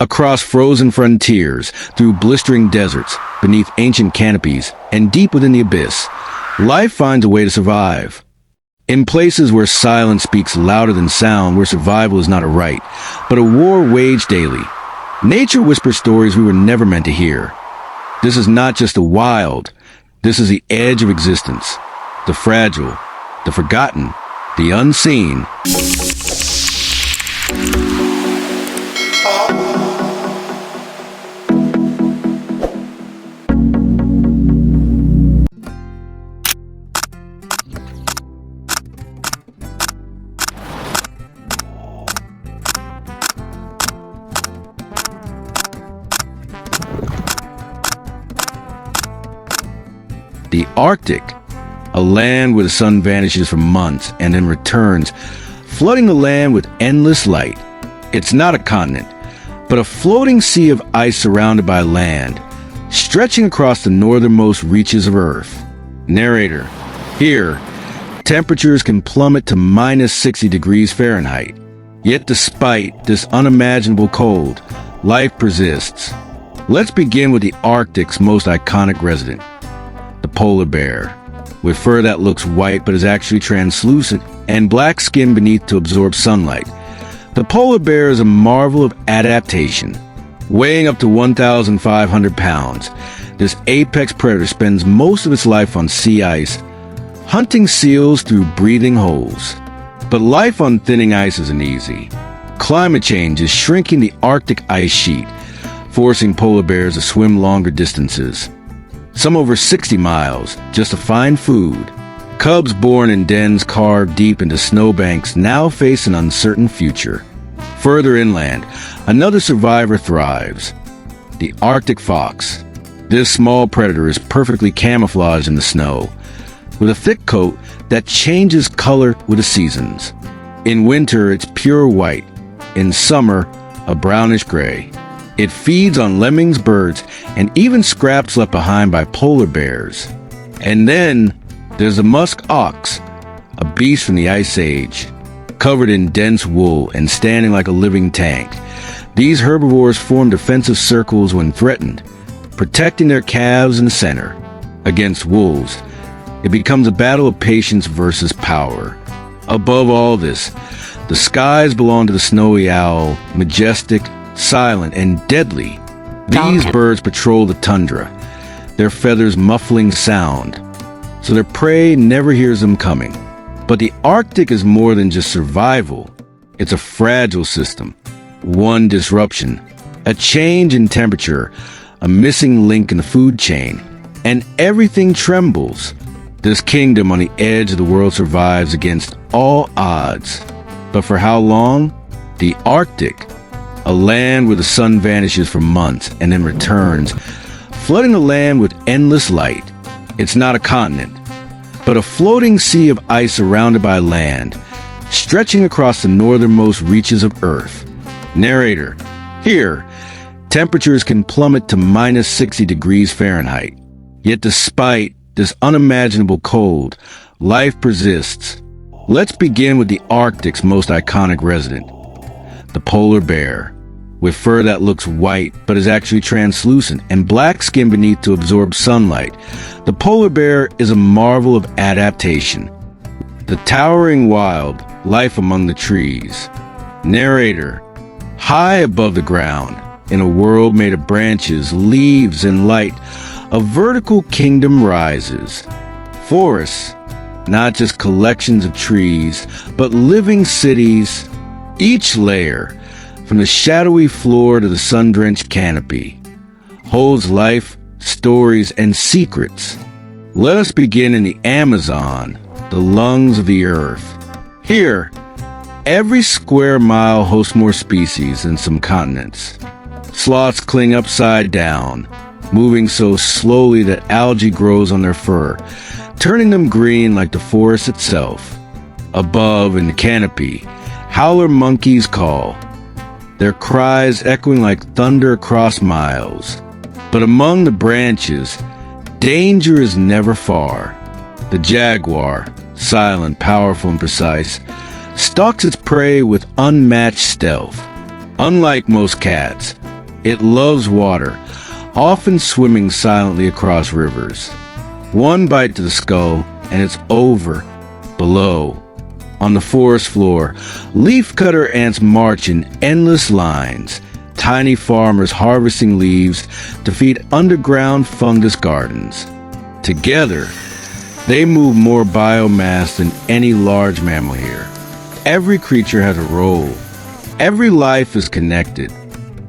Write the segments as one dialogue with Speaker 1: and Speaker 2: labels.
Speaker 1: Across frozen frontiers, through blistering deserts, beneath ancient canopies, and deep within the abyss, life finds a way to survive. In places where silence speaks louder than sound, where survival is not a right, but a war waged daily, nature whispers stories we were never meant to hear. This is not just the wild, this is the edge of existence, the fragile, the forgotten, the unseen. The Arctic, a land where the sun vanishes for months and then returns, flooding the land with endless light. It's not a continent, but a floating sea of ice surrounded by land, stretching across the northernmost reaches of Earth. Narrator, here, temperatures can plummet to minus 60 degrees Fahrenheit. Yet despite this unimaginable cold, life persists. Let's begin with the Arctic's most iconic resident, the polar bear, with fur that looks white but is actually translucent and black skin beneath to absorb sunlight. The polar bear is a marvel of adaptation. Weighing up to 1,500 pounds, this apex predator spends most of its life on sea ice, hunting seals through breathing holes. But life on thinning ice isn't easy. Climate change is shrinking the Arctic ice sheet, forcing polar bears to swim longer distances, some over 60 miles, just to find food. Cubs born in dens carved deep into snowbanks now face an uncertain future. Further inland, another survivor thrives, the Arctic fox. This small predator is perfectly camouflaged in the snow, with a thick coat that changes color with the seasons. In winter, it's pure white. In summer, a brownish gray. It feeds on lemmings, birds, and even scraps left behind by polar bears. And then there's the musk ox, a beast from the Ice Age, covered in dense wool and standing like a living tank. These herbivores form defensive circles when threatened, protecting their calves in the center. Against wolves, it becomes a battle of patience versus power. Above all this, the skies belong to the snowy owl, majestic, silent, and deadly. These birds patrol the tundra, their feathers muffling sound, so their prey never hears them coming. But the Arctic is more than just survival. It's a fragile system. One disruption, a change in temperature, a missing link in the food chain, and everything trembles. This kingdom on the edge of the world survives against all odds. But for how long? The Arctic, a land where the sun vanishes for months and then returns, flooding the land with endless light. It's not a continent, but a floating sea of ice surrounded by land, stretching across the northernmost reaches of Earth. Narrator, here, temperatures can plummet to minus 60 degrees Fahrenheit. Yet despite this unimaginable cold, life persists. Let's begin with the Arctic's most iconic resident, the polar bear, with fur that looks white but is actually translucent and black skin beneath to absorb sunlight. The polar bear is a marvel of adaptation. The towering wild, life among the trees. Narrator, high above the ground, in a world made of branches, leaves, and light, a vertical kingdom rises. Forests, not just collections of trees, but living cities, each layer, from the shadowy floor to the sun-drenched canopy, holds life, stories, and secrets. Let us begin in the Amazon, the lungs of the earth. Here, every square mile hosts more species than some continents. Sloths cling upside down, moving so slowly that algae grows on their fur, turning them green like the forest itself. Above in the canopy, howler monkeys call, their cries echoing like thunder across miles. But among the branches, danger is never far. The jaguar, silent, powerful, and precise, stalks its prey with unmatched stealth. Unlike most cats, It loves water, often swimming silently across rivers. One bite to the skull, and it's over. Below, on the forest floor, leafcutter ants march in endless lines, tiny farmers harvesting leaves to feed underground fungus gardens. Together, they move more biomass than any large mammal here. Every creature has a role. Every life is connected,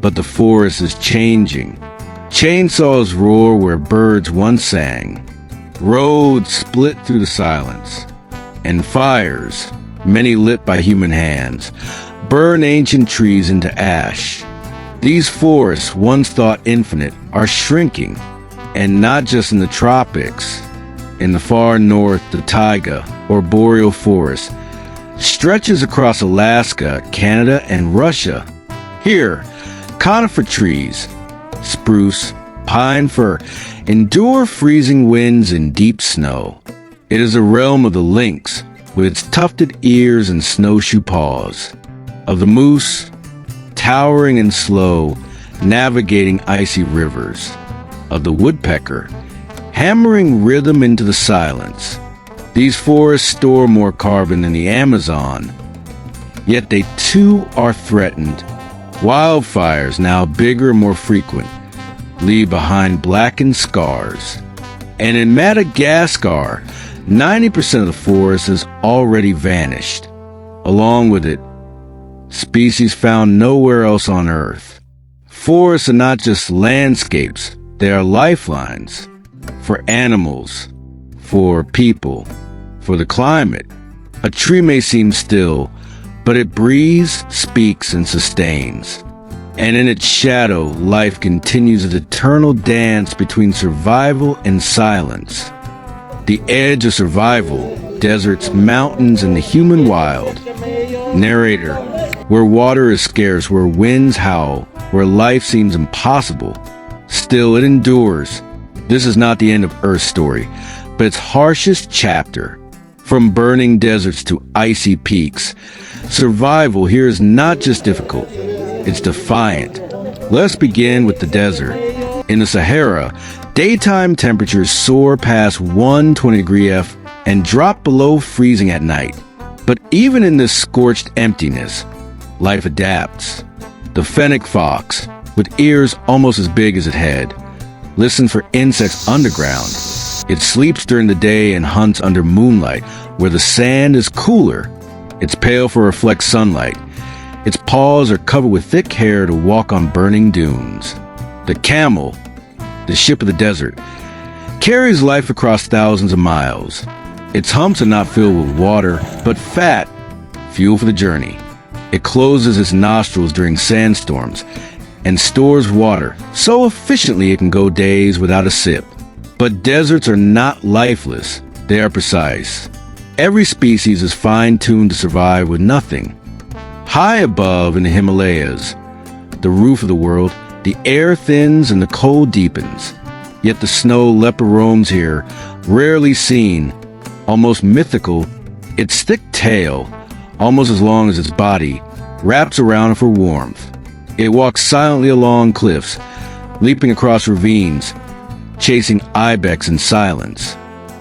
Speaker 1: but the forest is changing. Chainsaws roar where birds once sang. Roads split through the silence. And fires, many lit by human hands, burn ancient trees into ash. These forests, once thought infinite, are shrinking, and not just in the tropics. In the far north, the taiga, or boreal forest, stretches across Alaska, Canada, and Russia. Here, conifer trees, spruce, pine, fir, endure freezing winds and deep snow. It is a realm of the lynx, with its tufted ears and snowshoe paws, of the moose, towering and slow, navigating icy rivers, of the woodpecker, hammering rhythm into the silence. These forests store more carbon than the Amazon, yet they too are threatened. Wildfires, now bigger and more frequent, leave behind blackened scars. And in Madagascar, 90% of the forest has already vanished. Along with it, species found nowhere else on Earth. Forests are not just landscapes, they are lifelines. For animals, for people, for the climate. A tree may seem still, but it breathes, speaks, and sustains. And in its shadow, life continues its eternal dance between survival and silence. The edge of survival, deserts, mountains, and the human wild. Narrator, where water is scarce, where winds howl, where life seems impossible, still it endures. This is not the end of Earth's story, but its harshest chapter. From burning deserts to icy peaks, survival here is not just difficult, it's defiant. Let's begin with the desert. In the Sahara, daytime temperatures soar past 120 degrees F and drop below freezing at night. But even in this scorched emptiness, life adapts. The fennec fox, with ears almost as big as its head, listens for insects underground. It sleeps during the day and hunts under moonlight, where the sand is cooler. Its pale fur reflects sunlight. Its paws are covered with thick hair to walk on burning dunes. The camel, the ship of the desert, carries life across thousands of miles. Its humps are not filled with water, but fat, fuel for the journey. It closes its nostrils during sandstorms and stores water so efficiently it can go days without a sip. But deserts are not lifeless, they are precise. Every species is fine-tuned to survive with nothing. High above in the Himalayas, the roof of the world, the air thins and the cold deepens. Yet the snow leopard roams here, rarely seen, almost mythical. Its thick tail, almost as long as its body, wraps around it for warmth. It walks silently along cliffs, leaping across ravines, chasing ibex in silence.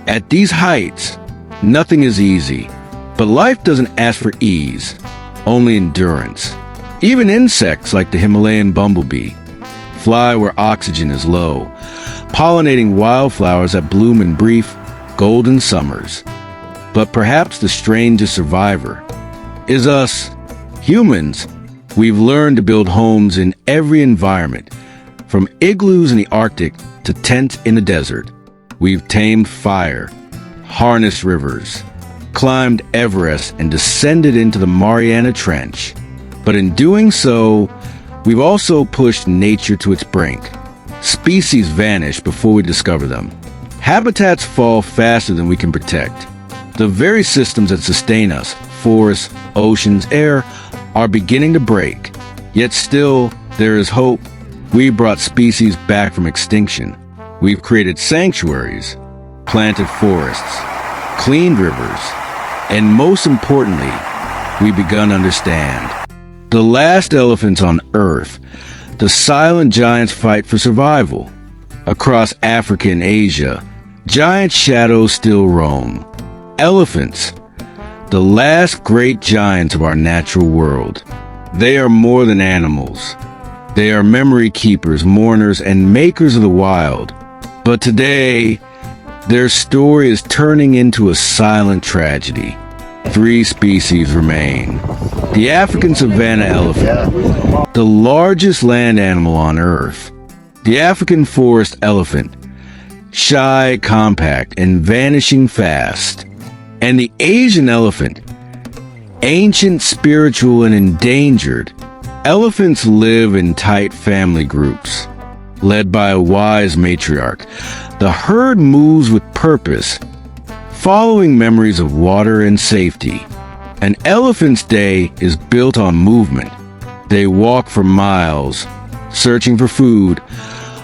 Speaker 1: At these heights, nothing is easy, but life doesn't ask for ease, only endurance. Even insects like the Himalayan bumblebee fly where oxygen is low, pollinating wildflowers that bloom in brief, golden summers. But perhaps the strangest survivor is us, humans. We've learned to build homes in every environment, from igloos in the Arctic to tents in the desert. We've tamed fire, harnessed rivers, climbed Everest, and descended into the Mariana Trench. But in doing so, we've also pushed nature to its brink. Species vanish before we discover them. Habitats fall faster than we can protect. The very systems that sustain us, forests, oceans, air, are beginning to break. Yet still, there is hope. We brought species back from extinction. We've created sanctuaries, planted forests, cleaned rivers, and most importantly, we've begun to understand. The last elephants on Earth, The silent giants fight for survival. Across Africa and Asia, giant shadows still roam. Elephants, the last great giants of our natural world. They are more than animals. They are memory keepers, mourners, and makers of the wild. But today, their story is turning into a silent tragedy. 3 species remain. The African savanna elephant, the largest land animal on Earth. The African forest elephant, shy, compact, and vanishing fast. And the Asian elephant, ancient, spiritual, and endangered. Elephants live in tight family groups, led by a wise matriarch. The herd moves with purpose, following memories of water and safety. An elephant's day is built on movement. They walk for miles, searching for food,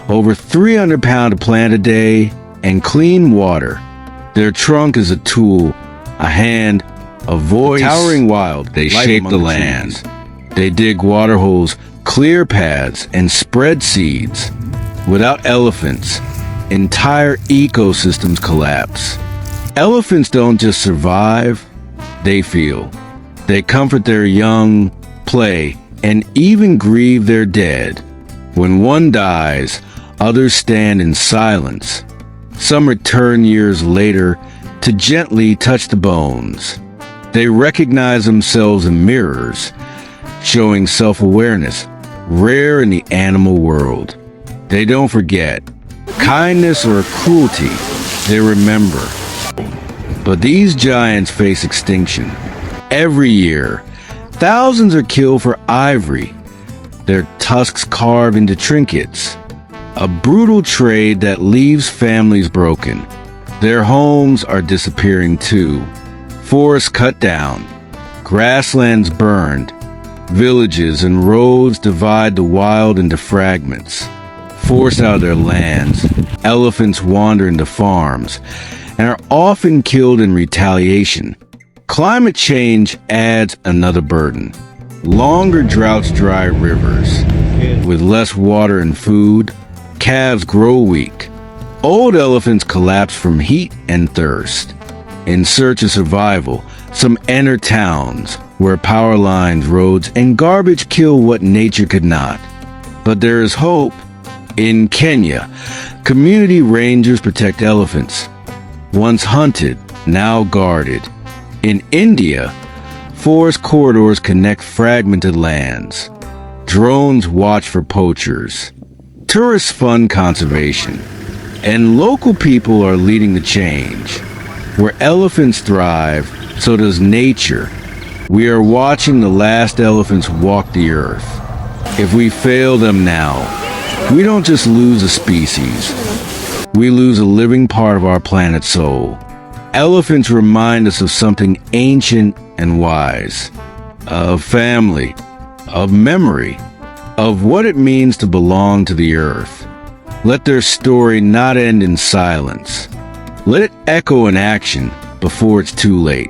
Speaker 1: over 300 pounds of plant a day, and clean water. Their trunk is a tool, a hand, a voice. Towering wild, they shape the land. They dig water holes, clear paths, and spread seeds. Without elephants, entire ecosystems collapse. Elephants don't just survive, they feel. They comfort their young, play, and even grieve their dead. When one dies, others stand in silence. Some return years later to gently touch the bones. They recognize themselves in mirrors, showing self-awareness, rare in the animal world. They don't forget kindness or cruelty, they remember. But these giants face extinction. Every year, thousands are killed for ivory, their tusks carved into trinkets. A brutal trade that leaves families broken. Their homes are disappearing too. Forests cut down, grasslands burned, villages and roads divide the wild into fragments. Forced out of their lands, elephants wander into farms and are often killed in retaliation. Climate change adds another burden. Longer droughts dry rivers. With less water and food, calves grow weak. Old elephants collapse from heat and thirst. In search of survival, some enter towns where power lines, roads, and garbage kill what nature could not. But there is hope. In Kenya, community rangers protect elephants, once hunted, now guarded. In India, forest corridors connect fragmented lands. Drones watch for poachers. Tourists fund conservation. And local people are leading the change. Where elephants thrive, so does nature. We are watching the last elephants walk the earth. If we fail them now, we don't just lose a species. We lose a living part of our planet's soul. Elephants remind us of something ancient and wise. Of family. Of memory. Of what it means to belong to the earth. Let their story not end in silence. Let it echo in action before it's too late.